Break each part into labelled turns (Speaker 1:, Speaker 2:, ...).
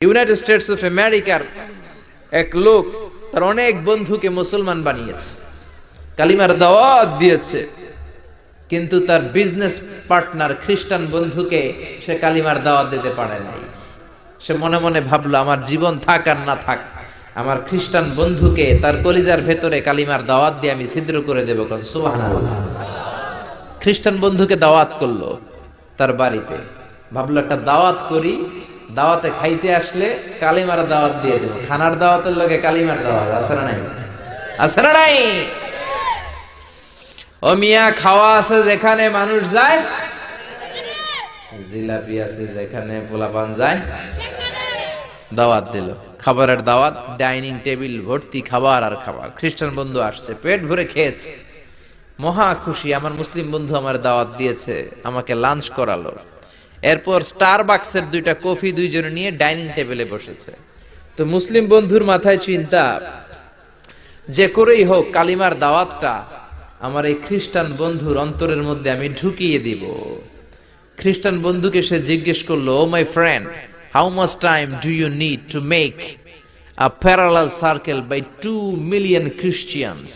Speaker 1: United States of আমেরিকার এক লোক তার অনেক বন্ধুকে মুসলমান বানিয়েছে, কালিমার দাওয়াত দিয়েছে, কিন্তু তার বিজনেস পার্টনার খ্রিস্টান বন্ধুকে সে কালিমার দাওয়াত দিতে পারে নাই। সে মনে মনে ভাবলো, আমার জীবন থাক আর না থাক, আমার খ্রিস্টান বন্ধুকে তার কলিজার ভেতরে কালিমার দাওয়াত দিয়ে আমি ছিদ্র করে দেবো। কোন সুবহানাল্লাহ। খ্রিস্টান বন্ধুকে দাওয়াত করলো তার বাড়িতে, ভাবলো একটা দাওয়াত করি, দাওয়াতে খাইতে আসলে কালিমার দাওয়াত দিয়ে দেবো। খানার দাওয়াতের লগে কালিমার দাওয়াত আছে না নাই? আছে না নাই? ও মিয়া, খাওয়া আছে যেখানে মানুষ যায়, জিলাপি আছে যেখানে পোলাপান যায়, দাওয়াত দিল, খাবারের দাওয়াত, ডাইনিং টেবিল ভর্তি খাবার আর খাবার। খ্রিস্টান বন্ধু আসছে, পেট ভরে খেয়েছে, মহা খুশি, আমার মুসলিম বন্ধু আমার দাওয়াত দিয়েছে, আমাকে লাঞ্চ করালো। এরপর স্টারবাকসের 2টা কফি দুইজনে নিয়ে ডাইনিং টেবিলে বসেছে। তো মুসলিম বন্ধুর মাথায় চিন্তা, যে করেই হোক কালিমার দাওয়াতটা আমার এই খ্রিস্টান বন্ধুর অন্তরের মধ্যে আমি ঢুকিয়ে দিব। খ্রিস্টান বন্ধুকে সে জিজ্ঞেস করলো, oh my friend, how much time do you need to make a parallel circle by 2 million Christians?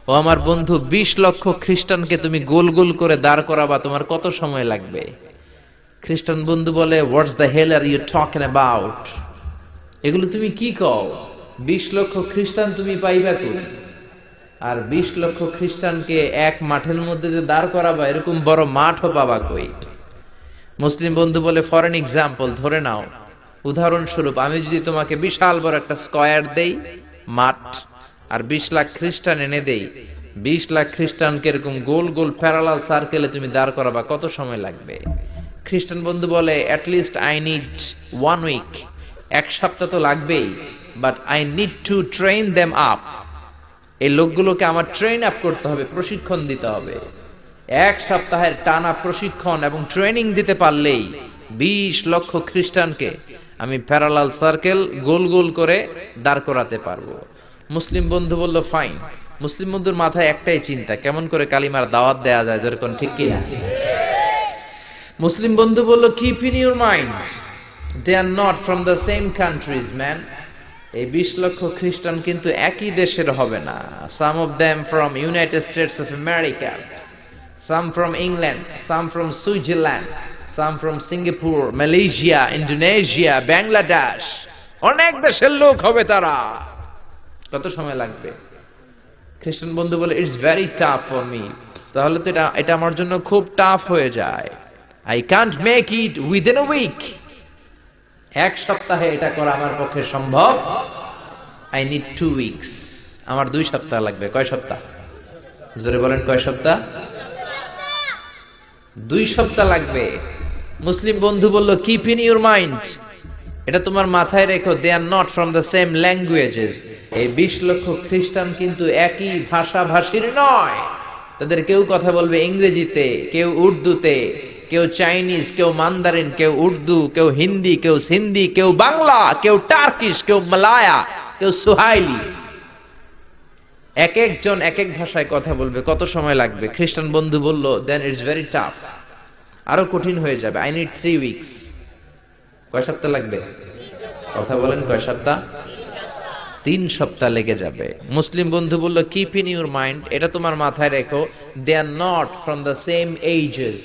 Speaker 1: ও আমার বন্ধু, 20 লক্ষ খ্রিস্টানকে তুমি গোল গোল করে দাঁড় করাবা, তোমার কত সময় লাগবে? খ্রিস্টান বন্ধু বলে, what's the hell are you talking about? এগুলো তুমি কি কও? 20 লক্ষ খ্রিস্টান তুমি পাইবা কই? আর 20 লক্ষ খ্রিস্টানকে এক মাঠের মধ্যে যে দাঁড় করাবা, এরকম বড় মাঠও পাবা কই? মুসলিম বন্ধু বলে, ফর এন এক্সাম্পল, ধরে নাও, উদাহরণস্বরূপ আমি যদি তোমাকে বিশাল বড় একটা স্কয়ার দেই, মাঠ, আর 20 লাখ খ্রিস্টান এনে দেই, 20 লাখ খ্রিস্টানকে এরকম গোল গোল প্যারালাল সার্কেলে তুমি দাঁড় করাবা, কত সময় লাগবে? খ্রিস্টান বন্ধু বলে, at least I need 1 week, 1 সপ্তাহ তো লাগবেই, but I need to train them up. এই লোকগুলোকে আমার ট্রেন আপ করতে হবে, প্রশিক্ষণ দিতে হবে। 1 সপ্তাহের টানা প্রশিক্ষণ এবং ট্রেনিং দিতে পারলেই 20 লক্ষ খ্রিস্টানকে আমি প্যারালাল সার্কেল গোল গোল করে দাঁড় করাতে পারবো। মুসলিম বন্ধু বলল, ফাইন। মুসলিম বন্ধুর মাথায় একটাই চিন্তা, কেমন করে কালিমার দাওয়াত দেয়া যায়, যেরকম, ঠিক কিনা? মুসলিম বন্ধু বলল, keep in your mind, they are not from the same countries man. এই 20 লক্ষ খ্রিস্টান কিন্তু একই দেশের হবে না। Some of them from United States of America, some from England, some from Switzerland, some from Singapore, Malaysia, Indonesia, Bangladesh, অনেক দেশের লোক হবে তারা। কত সময় লাগবে? খ্রিস্টান বন্ধু বলে, it's very tough for me. তাহলে তো এটা আমার জন্য খুব টাফ হয়ে যায়। I can't make it within a week. 1 সপ্তাহে এটা করা আমার পক্ষে সম্ভব। I need 2 weeks. আমার 2 সপ্তাহ লাগবে। কয় সপ্তাহ? জোরে বলেন, কয় সপ্তাহ? 2 সপ্তাহ লাগবে। মুসলিম বন্ধু বলল, কিপ ইন ইউর মাইন্ড, এটা তোমার মাথায় রেখো, they are not from the same languages. এই 20 লক্ষ খ্রিস্টান কিন্তু একই ভাষাভাষীর নয়। তাদের কেউ কথা বলবে ইংরেজিতে, কেউ উর্দুতে, কেউ চাইনিজ, কেউ মান্দারিন, কেউ উর্দু, কেউ হিন্দি, কেউ সিন্ধি, কেউ বাংলা, কেউ টার্কিশ, কেউ মালায়া, কেউ সুহাইলি। এক একজন এক এক ভাষায় কথা বলবে, কত সময় লাগবে? খ্রিস্টান বন্ধু বলল, দেন ইটস ভেরি টাফ, আরো কঠিন হয়ে যাবে। I need 3 weeks. কয় সপ্তাহ লাগবে? কথা বলেন, কয় সপ্তাহ? 3 সপ্তাহ লেগে যাবে। মুসলিম বন্ধু বলল, কিপ ইন ইউর মাইন্ড, এটা তোমার মাথায় রেখো, they are not from the same ages.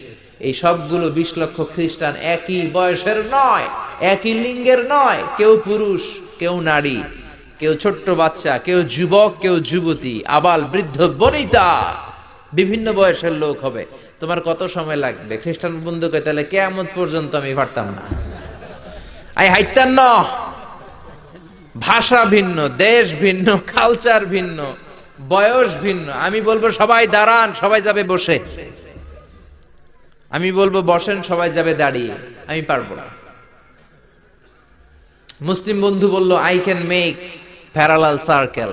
Speaker 1: এই সবগুলো 20 লক্ষ খ্রিস্টান একই বয়সের নয়, একই লিঙ্গের নয়। কেউ পুরুষ, কেউ নারী, কেউ ছোট্ট বাচ্চা, কেউ যুবক, কেউ যুবতী, আবাল বৃদ্ধ বনিতা, বিভিন্ন বয়সের লোক হবে। তোমার কত সময় লাগবে? খ্রিস্টান বন্ধুকে, তাহলে কিয়ামত পর্যন্ত আমি পারতাম না। আই হাইতাম না। ভাষা ভিন্ন, দেশ ভিন্ন, কালচার ভিন্ন, বয়স ভিন্ন। আমি বলবো সবাই দাঁড়ান, সবাই যাবে বসে। আমি বলবো বসেন, সবাই যাবে দাঁড়িয়ে। আমি পারবো না। মুসলিম বন্ধু বলল, I can make parallel circle,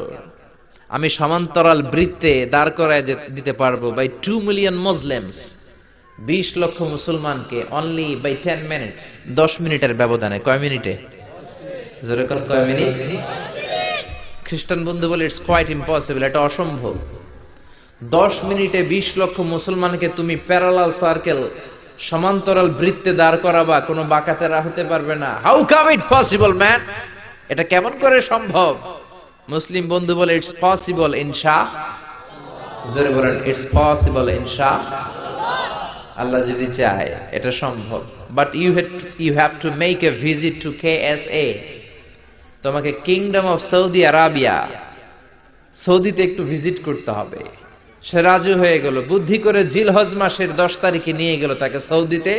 Speaker 1: আমি সমান্তরাল বৃত্তে দাঁড় করায় দিতে পারবো, বাই 2 মিলিয়ন মুসলিমস, 20 লক্ষ মুসলমানকে, অনলি বাই 10 মিনিটস, 10 মিনিটের ব্যবধানে। কয় মিনিটে? জোরে কোন, কয় মিনিট? খ্রিস্টান বন্ধু বলে, ইটস কোয়াইট ইম্পসিবল, এটা অসম্ভব। 10 মিনিটে 20 লক্ষ মুসলমানকে তুমি প্যারালাল সার্কেল সমান্তরাল বৃত্তে দাঁড় করাবা, কোনো বাঁকাতেরা হতে পারবে না। How come it possible man, এটা কেমন করে সম্ভব? মুসলিম বন্ধু বলে ইটস পসিবল ইনশাআল্লাহ। জোরে বলেন ইটস পসিবল ইনশাআল্লাহ। আল্লাহ যদি চায় এটা সম্ভব। But you have to make a visit to KSA। তোমাকে কিংডম অফ সৌদি আরাবিয়া, সৌদিতে একটু ভিজিট করতে হবে। সে রাজু হয়ে গেল, বুদ্ধি করে জিলহজ মাসের 10 তারিখে নিয়ে গেল তাকে সৌদিতে।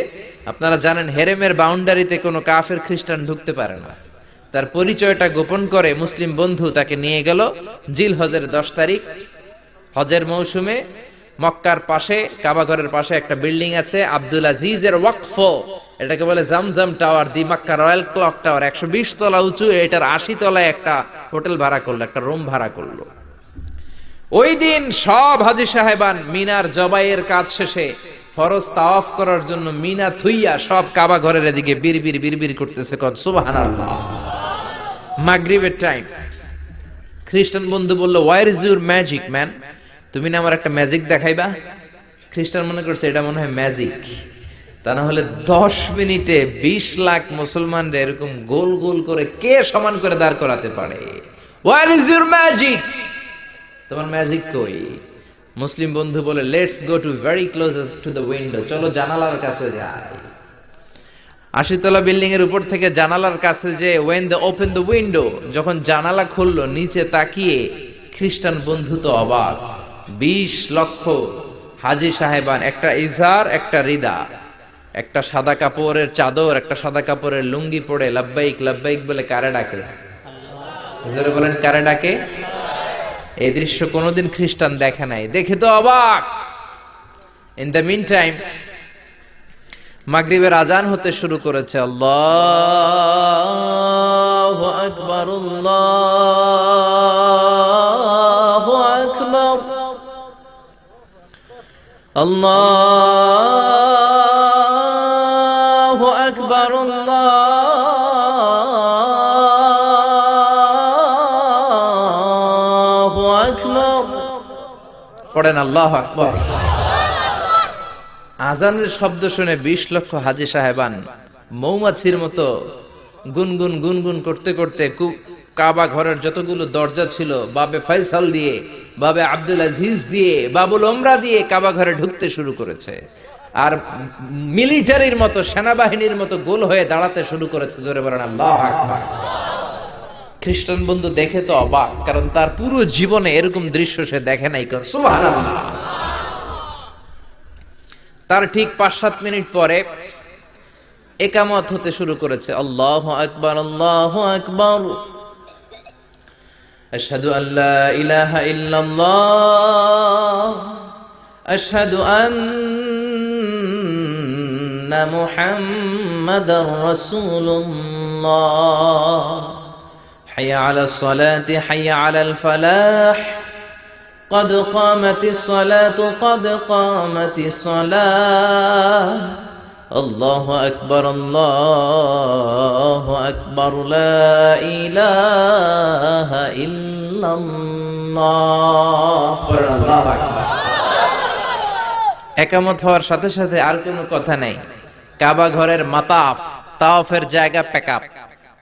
Speaker 1: আপনারা জানেন হেরেমের বাউন্ডারিতে কোনো কাফের খ্রিস্টান ঢুকতে পারে না। তার পরিচয়টা গোপন করে মুসলিম বন্ধু তাকে নিয়ে গেল জিলহজের 10 তারিখ, হজের মৌসুমে। মক্কার পাশে, কাবাঘরের পাশে একটা বিল্ডিং আছে আব্দুল আজিজের ওয়াকফ, এটাকে বলে জামজাম টাওয়ার, দি মক্কা রয়্যাল ক্লক টাওয়ার। 120 তলা উঁচু, এটার 80 তলায় একটা হোটেল ভাড়া করলো, একটা রুম ভাড়া করলো। ওই দিন সব হাজী সাহেবান মিনার জবাইয়ের কাজ শেষে ফরজ তাওয়াফ করার জন্য মিনা থুইয়া সব কাবা ঘরের এদিকে বিড়বিড় বিড়বিড় করতেছে, কোন সুবহানাল্লাহ। মাগরিবের টাইম। খ্রিস্টান বন্ধু বলল, where is your magic man? তুমি না আমার একটা ম্যাজিক দেখাইবা? খ্রিস্টান মনে করছে এটা মনে হয় ম্যাজিক। তা না হলে 10 মিনিটে 20 লাখ মুসলমানরা এরকম গোল গোল করে কে সমান করে দাঁড় করাতে পারে? Where is your magic? তোমার ম্যাজিক কই? মুসলিম বন্ধু বলে, let's go to very close to the window. চলো জানালার কাছে যাই। 80 তলা বিল্ডিং এর উপর থেকে জানালার কাছে যে when they open the window, যখন জানালা খুললো, নিচে তাকিয়ে খ্রিস্টান বন্ধু তো অবাক। 20 লক্ষ হাজী সাহেবান, একটা ইজার, একটা রিদা, একটা সাদা কাপড়ের চাদর, একটা সাদা কাপড়ের লুঙ্গি পরে লাব্বাইক লাব্বাইক বলে কারে ডাকে? জোরে বলেন কারে ডাকে? এই দৃশ্য কোনোদিন খ্রিস্টান দেখে নাই, দেখে তো অবাক। ইন দ্য মিন টাইম মাগরিবের আজান হতে শুরু করেছে। আল্লাহু আকবার, আল্লাহু আকবার, আল্লাহু আকবার, আল্লাহু আকবার। পড়েন আল্লাহু আকবার। আজানের শব্দ শুনে 20 লক্ষ হাজী সাহেবান মৌমাছির মতো গুনগুন গুনগুন করতে করতে কাবা ঘরের যতগুলো দরজা ছিল, বাবে ফয়সাল দিয়ে, বাবে আব্দুল আজিজ দিয়ে, বাবুল ওমরা দিয়ে কাবা ঘরে ঢুকতে শুরু করেছে। আর মিলিটারির মতো, সেনাবাহিনীর মতো গোল হয়ে দাঁড়াতে শুরু করেছে। জোরে বলেন আল্লাহু আকবার। খ্রিস্টান বন্ধু দেখে তো অবাক, কারণ তার পুরো জীবনে এরকম দৃশ্য সে দেখে নাই। সুবহানাল্লাহ। তার ঠিক 5-7 মিনিট পরে ইকামত হতে শুরু করেছে। আল্লাহু আকবার, আল্লাহু আকবার, আশহাদু আল্লা ইলাহা ইল্লাল্লাহ, আশহাদু আন্না মুহাম্মাদার রাসূলুল্লাহ, হাইয়া আলাস সালাতি হাইয়া আলাল ফালাহ, قد قامت الصلاة قد قامت الصلاة، الله أكبر الله أكبر لا إله إلا الله। الله أكبر। একামত হওয়ার সাথে সাথে আর কোনো কথা নেই। কাবা ঘরের মাতাফ, তাওয়াফের জায়গা প্যাকআপ,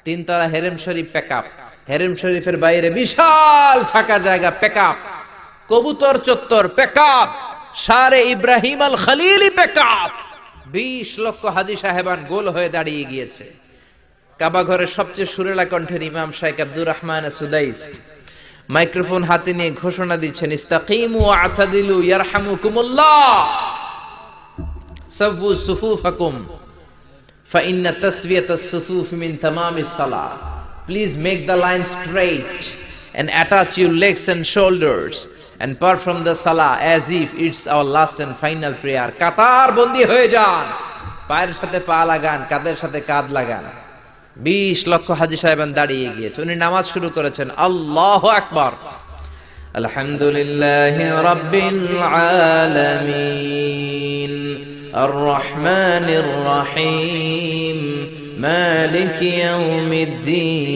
Speaker 1: 3 তলা হেরেম শরীফ প্যাকআপ, হেরেম শরীফের বাইরে বিশাল ফাঁকা জায়গা প্যাকআপ, কবুতর চত্বর প্যাকআপ, শারে ইব্রাহিম আল খলিলি প্যাকআপ। 20 লক্ষ হাজী সাহেবান গোল হয়ে দাঁড়িয়ে গিয়েছে। কাবা ঘরের সবচেয়ে সুরেলা কণ্ঠের ইমাম শাইখ আব্দুর রহমান সুদাইস মাইক্রোফোন হাতে নিয়ে ঘোষণা দিচ্ছেন, ইস্তাকিমু ওয়া আতাদিলু ইয়ারহামুকুমুল্লাহ, সাওয়ু সুফুফাকুম ফাইন্না তাসওয়িয়াতাস সুফুফ মিন তামামিস সালাহ। Please make the line straight and attach your legs and shoulders and perform the salah as if it's our last and final prayer. কাতার বন্দী হয়ে যান, পায়ের সাথে পা লাগান, কাঁধের সাথে কাঁধ লাগান। 20 লক্ষ হাজী সাহেবান দাঁড়িয়ে গিয়েছে। উনি নামাজ শুরু করেছেন। আল্লাহু আকবার। আলহামদুলিল্লাহি রাব্বিল আলামিন আর রহমানির রহিম মালিকি ইয়াউমিদ্দিন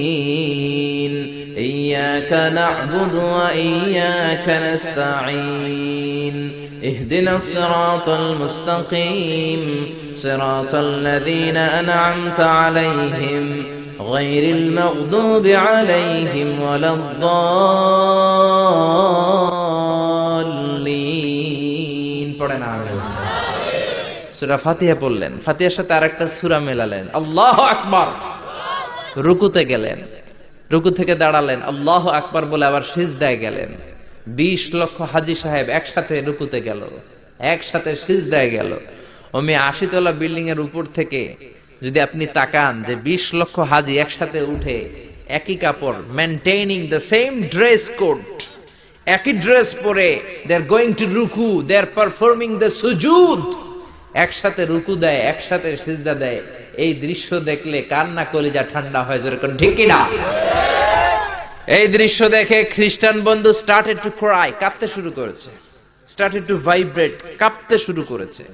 Speaker 1: إياك نعبد وإياك نستعين ইহদিনাস সিরাতাল মুস্তাকিম সিরাতাল লাযীনা আন'আমতা আলাইহিম গায়রিল মাগদুবি আলাইহিম ওয়ালাদ-দাল্লিন। পড়েন আমিন। সূরা ফাতিহা পড়লেন, ফাতিহার সাথে আরেকটা সূরা মেলালেন, আল্লাহু আকবার। রুকুতে গেলেন, রুকু থেকে দাঁড়ালেন, আল্লাহু আকবার বলে আবার সিজদায় গেলেন। 20 লক্ষ হাজী সাহেব একসাথে রুকুতে গেল, একসাথে সিজদায় গেল। ওমি 80 তলা বিল্ডিং এর উপর থেকে যদি আপনি তাকান যে 20 লক্ষ হাজী একসাথে উঠে একই কাপড়, maintaining the same dress code, একই ড্রেস পরে দে আর গোইং টু রুকু, দে আর পারফর্মিং দ্য সুজুদ, একসাথে রুকু দেয়, একসাথে সিজদা দেয়। এই দৃশ্য দেখলে কান্না কলিজা ঠান্ডা হয়, যেরকম ঠিক কিনা? এই দৃশ্য দেখে খ্রিস্টান বন্ধু স্টার্টেড টু ক্রাই, কাঁদতে শুরু করেছে, স্টার্টেড টু ভাইব্রেট, কাঁপতে শুরু করেছে।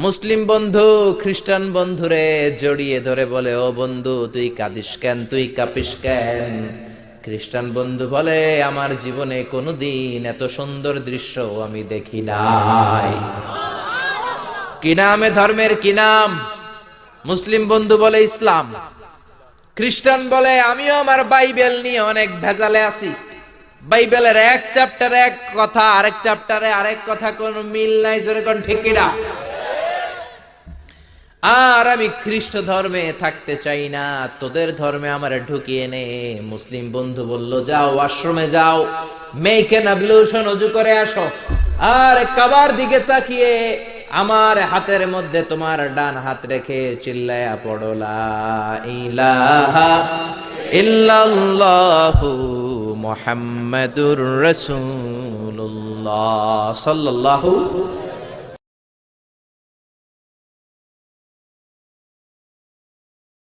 Speaker 1: মুসলিম বন্ধু খ্রিস্টান বন্ধুরে জড়িয়ে ধরে বলে, ও বন্ধু তুই কাঁদিস কেন, তুই কাঁপিস কেন? খ্রিস্টান বন্ধু বলে, আমার জীবনে কোনোদিন এত সুন্দর দৃশ্য আমি দেখি নাই। কি নামে ধর্মের কি নাম? মুসলিম বন্ধু বলে ইসলাম, খ্রিস্টান বলে আমিও আমার বাইবেল নিয়ে অনেক ভেজালে আছি, বাইবেলের এক চ্যাপ্টারে এক কথা, আরেক চ্যাপ্টারে আরেক কথা, কোনো মিল নাই, যেরকম ঠিক কিনা? আর আমি খ্রিস্ট ধর্মে থাকতে চাই না, তোদের ধর্মে আমারে ঢুকিয়ে নে। মুসলিম বন্ধু বলল, যাও আশ্রমে যাও, মেক এন অ্যাবলিউশন, ওযু করে আসো, আর কাবার দিকে তাকিয়ে আমার হাতের মধ্যে তোমার ডান হাত রেখে চিল্লায়া পড়ো লা ইলাহা ইল্লাল্লাহু মুহাম্মাদুর রাসূলুল্লাহ সাল্লাল্লাহু